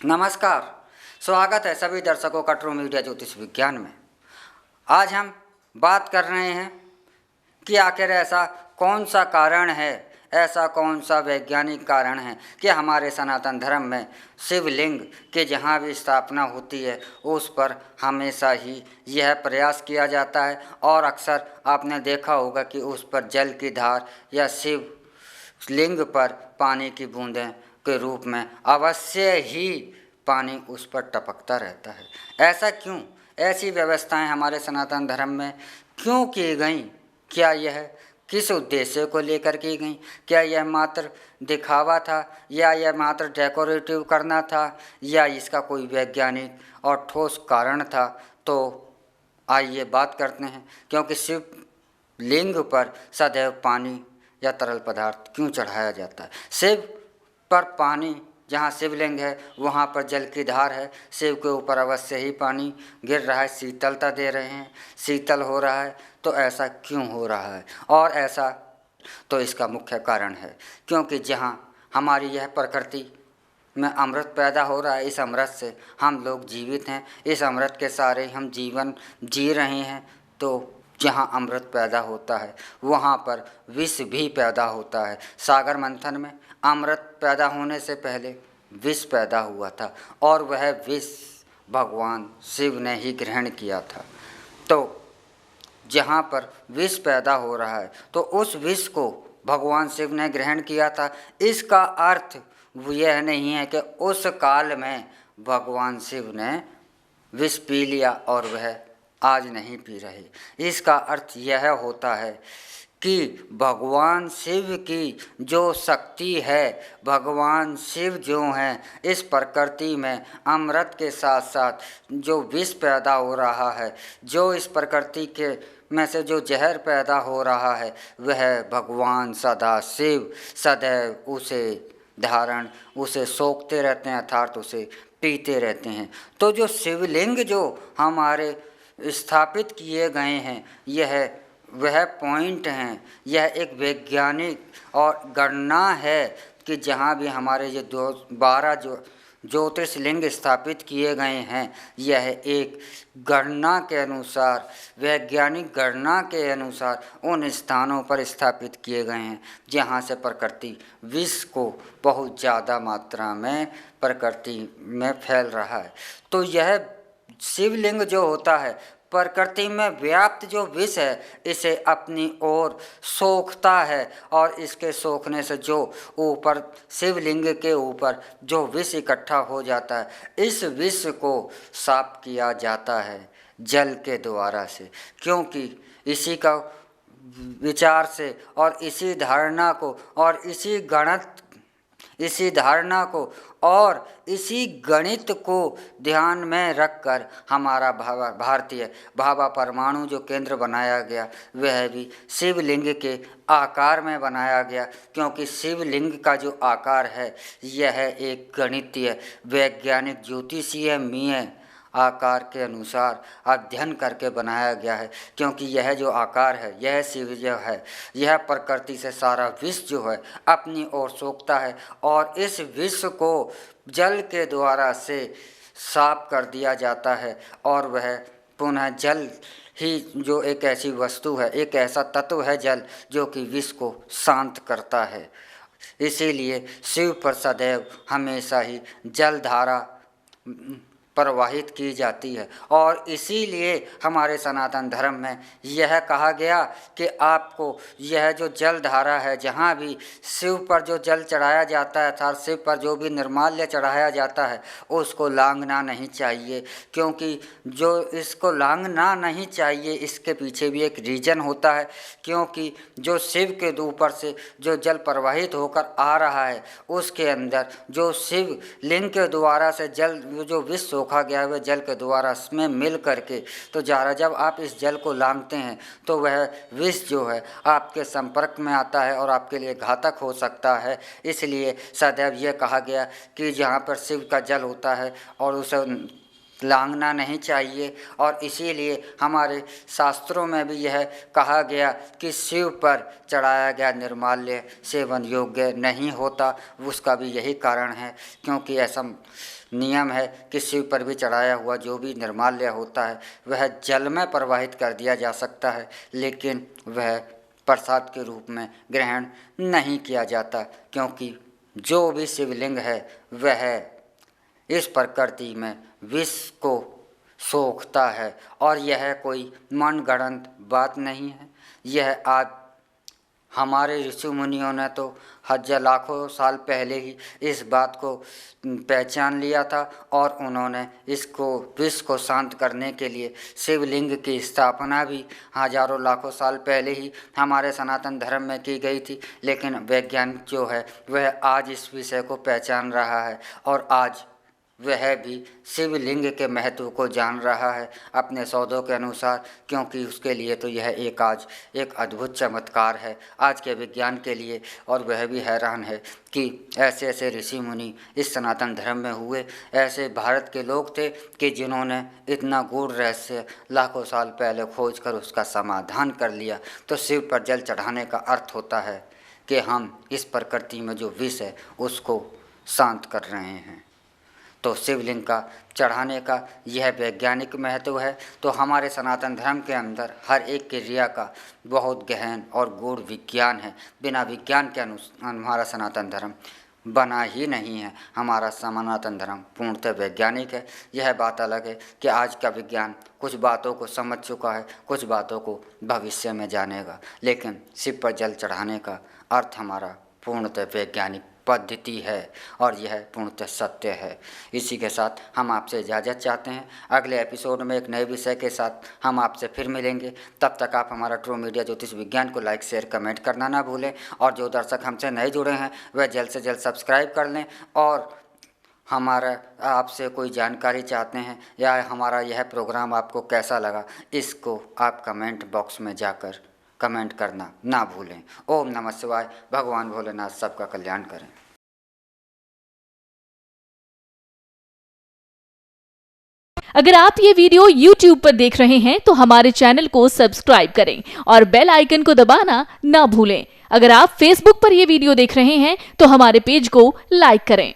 नमस्कार, स्वागत है सभी दर्शकों का ट्रू मीडिया ज्योतिष विज्ञान में। आज हम बात कर रहे हैं कि आखिर ऐसा कौन सा कारण है, ऐसा कौन सा वैज्ञानिक कारण है कि हमारे सनातन धर्म में शिवलिंग के जहाँ भी स्थापना होती है उस पर हमेशा ही यह प्रयास किया जाता है और अक्सर आपने देखा होगा कि उस पर जल की धार या शिवलिंग पर पानी की बूंदें के रूप में अवश्य ही पानी उस पर टपकता रहता है। ऐसा क्यों? ऐसी व्यवस्थाएं हमारे सनातन धर्म में क्यों की गई? क्या यह किस उद्देश्य को लेकर की गई? क्या यह मात्र दिखावा था या यह मात्र डेकोरेटिव करना था या इसका कोई वैज्ञानिक और ठोस कारण था? तो आइए बात करते हैं। क्योंकि शिवलिंग पर सदैव पानी या तरल पदार्थ क्यों चढ़ाया जाता है? शिव पर पानी, जहाँ शिवलिंग है वहाँ पर जल की धार है, शिव के ऊपर अवश्य ही पानी गिर रहा है, शीतलता दे रहे हैं, शीतल हो रहा है। तो ऐसा क्यों हो रहा है? और ऐसा तो इसका मुख्य कारण है क्योंकि जहाँ हमारी यह प्रकृति में अमृत पैदा हो रहा है, इस अमृत से हम लोग जीवित हैं, इस अमृत के सारे हम जीवन जी रहे हैं। तो जहाँ अमृत पैदा होता है वहाँ पर विष भी पैदा होता है। सागर मंथन में अमृत पैदा होने से पहले विष पैदा हुआ था और वह विष भगवान शिव ने ही ग्रहण किया था। तो जहाँ पर विष पैदा हो रहा है तो उस विष को भगवान शिव ने ग्रहण किया था। इसका अर्थ यह नहीं है कि उस काल में भगवान शिव ने विष पी लिया और वह आज नहीं पी रहे। इसका अर्थ यह होता है कि भगवान शिव की जो शक्ति है, भगवान शिव जो हैं, इस प्रकृति में अमृत के साथ साथ जो विष पैदा हो रहा है, जो इस प्रकृति के में से जो जहर पैदा हो रहा है, वह भगवान सदा शिव सदैव उसे धारण, उसे सोखते रहते हैं, अर्थात उसे पीते रहते हैं। तो जो शिवलिंग जो हमारे स्थापित किए गए हैं, यह वह पॉइंट हैं, यह एक वैज्ञानिक और गणना है कि जहाँ भी हमारे ये 12 जो ज्योतिर्लिंग स्थापित किए गए हैं, यह एक गणना के अनुसार, वैज्ञानिक गणना के अनुसार उन स्थानों पर स्थापित किए गए हैं जहाँ से प्रकृति विष को बहुत ज़्यादा मात्रा में प्रकृति में फैल रहा है। तो यह शिवलिंग जो होता है, प्रकृति में व्याप्त जो विष है, इसे अपनी ओर सोखता है और इसके सोखने से जो ऊपर शिवलिंग के ऊपर जो विष इकट्ठा हो जाता है, इस विष को साफ किया जाता है जल के द्वारा से। क्योंकि इसी का विचार से और इसी धारणा को और इसी धारणा को और इसी गणित को ध्यान में रखकर हमारा भारतीय भाभा परमाणु जो केंद्र बनाया गया, वह भी शिवलिंग के आकार में बनाया गया। क्योंकि शिवलिंग का जो आकार है, यह एक गणितीय, वैज्ञानिक, ज्योतिषीय आकार के अनुसार अध्ययन करके बनाया गया है। क्योंकि यह जो आकार है, यह शिव जो है, यह प्रकृति से सारा विष जो है अपनी ओर सोखता है और इस विष को जल के द्वारा से साफ कर दिया जाता है और वह पुनः जल ही जो एक ऐसी वस्तु है, एक ऐसा तत्व है जल, जो कि विष को शांत करता है। इसीलिए शिव पर सदैव हमेशा ही जलधारा प्रवाहित की जाती है और इसीलिए हमारे सनातन धर्म में यह कहा गया कि आपको यह जो जल धारा है, जहाँ भी शिव पर जो जल चढ़ाया जाता है अर्थात शिव पर जो भी निर्माल्य चढ़ाया जाता है, उसको लांघना नहीं चाहिए। क्योंकि जो इसको लांघना नहीं चाहिए, इसके पीछे भी एक रीज़न होता है। क्योंकि जो शिव के ऊपर से जो जल प्रवाहित होकर आ रहा है, उसके अंदर जो शिव लिंग के द्वारा से जल जो विष सोखा गया है, जल के द्वारा इसमें मिल करके तो जब आप इस जल को लांघते हैं तो वह विष जो है आपके संपर्क में आता है और आपके लिए घातक हो सकता है। इसलिए सदैव यह कहा गया कि जहाँ पर शिव का जल होता है और उसे लांघना नहीं चाहिए। और इसीलिए हमारे शास्त्रों में भी यह कहा गया कि शिव पर चढ़ाया गया निर्माल्य सेवन योग्य नहीं होता। उसका भी यही कारण है, क्योंकि ऐसा नियम है कि शिव पर भी चढ़ाया हुआ जो भी निर्माल्य होता है वह जल में प्रवाहित कर दिया जा सकता है, लेकिन वह प्रसाद के रूप में ग्रहण नहीं किया जाता, क्योंकि जो भी शिवलिंग है वह इस प्रकृति में विष को सोखता है और यह कोई मनगढ़ंत बात नहीं है। यह आज हमारे ऋषि मुनियों ने तो हजार लाखों साल पहले ही इस बात को पहचान लिया था और उन्होंने इसको विष को शांत करने के लिए शिवलिंग की स्थापना भी हजारों लाखों साल पहले ही हमारे सनातन धर्म में की गई थी। लेकिन वैज्ञानिक जो है वह आज इस विषय को पहचान रहा है और आज वह भी शिवलिंग के महत्व को जान रहा है अपने शोधों के अनुसार, क्योंकि उसके लिए तो यह आज एक अद्भुत चमत्कार है आज के विज्ञान के लिए। और वह भी हैरान है कि ऐसे ऐसे ऋषि मुनि इस सनातन धर्म में हुए, ऐसे भारत के लोग थे कि जिन्होंने इतना गूढ़ रहस्य लाखों साल पहले खोज कर उसका समाधान कर लिया। तो शिव पर जल चढ़ाने का अर्थ होता है कि हम इस प्रकृति में जो विष है उसको शांत कर रहे हैं। तो शिवलिंग का चढ़ाने का यह वैज्ञानिक महत्व है। तो हमारे सनातन धर्म के अंदर हर एक क्रिया का बहुत गहन और गूढ़ विज्ञान है। बिना विज्ञान के हमारा सनातन धर्म बना ही नहीं है। हमारा सनातन धर्म पूर्णतः वैज्ञानिक है। यह बात अलग है कि आज का विज्ञान कुछ बातों को समझ चुका है, कुछ बातों को भविष्य में जानेगा, लेकिन शिव पर जल चढ़ाने का अर्थ हमारा पूर्णतः वैज्ञानिक पद्धति है और यह पूर्णतः सत्य है। इसी के साथ हम आपसे इजाज़त चाहते हैं। अगले एपिसोड में एक नए विषय के साथ हम आपसे फिर मिलेंगे। तब तक आप हमारा ट्रू मीडिया ज्योतिष विज्ञान को लाइक शेयर कमेंट करना ना भूलें और जो दर्शक हमसे नए जुड़े हैं वह जल्द से जल्द सब्सक्राइब कर लें। और हमारा आपसे कोई जानकारी चाहते हैं या हमारा यह प्रोग्राम आपको कैसा लगा, इसको आप कमेंट बॉक्स में जाकर कमेंट करना ना भूलें। ओम नमः शिवाय। भगवान भोलेनाथ सबका कल्याण करें। अगर आप ये वीडियो YouTube पर देख रहे हैं तो हमारे चैनल को सब्सक्राइब करें और बेल आइकन को दबाना ना भूलें। अगर आप Facebook पर ये वीडियो देख रहे हैं तो हमारे पेज को लाइक करें।